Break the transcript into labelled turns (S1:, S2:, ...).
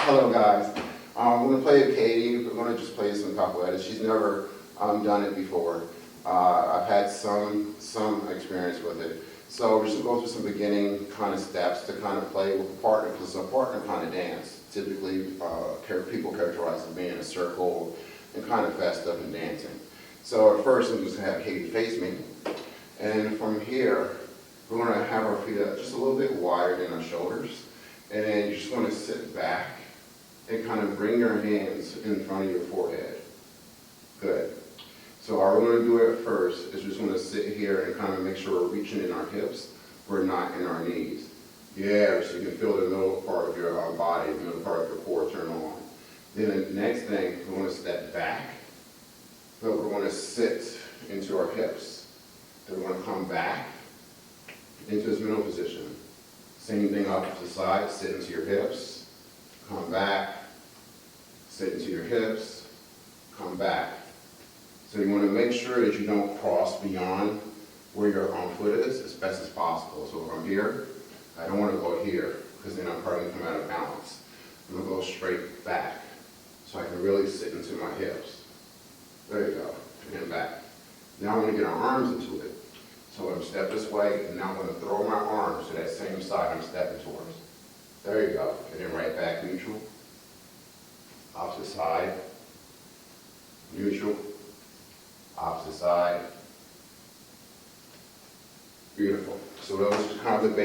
S1: Hello guys. We're going to play with Katie. We're going to just play some capoeira. She's never done it before. I've had some experience with it. So we're just going to go through some beginning kind of steps to kind of play with a partner, because it's a partner kind of dance. Typically, people characterize it being a circle and kind of festive and dancing. So at first, I'm just going to have Katie face me. And from here, we're going to have our feet up just a little bit wider than our shoulders. And then you're just going to sit back and kind of bring your hands in front of your forehead. Good. So how we're going to do it first is we're just going to sit here and kind of make sure we're reaching in our hips. We're not in our knees. Yeah, so you can feel the middle part of your body, the middle part of your core turn on. Then the next thing, we're going to step back, but we're going to sit into our hips. Then we're going to come back into this middle position. Same thing off to the side, sit into your hips, come back, sit into your hips, come back. So you want to make sure that you don't cross beyond where your foot is as best as possible. So if I'm here, I don't want to go here, because then I'm probably going to come out of balance. I'm going to go straight back, so I can really sit into my hips. There you go, again back. Now I want to get our arms into it. So I'm going to step this way, and now I'm going to throw my arms to that same side I'm stepping towards. There you go. And then right back, neutral. Opposite side. Neutral. Opposite side. Beautiful. So those are kind of the basics.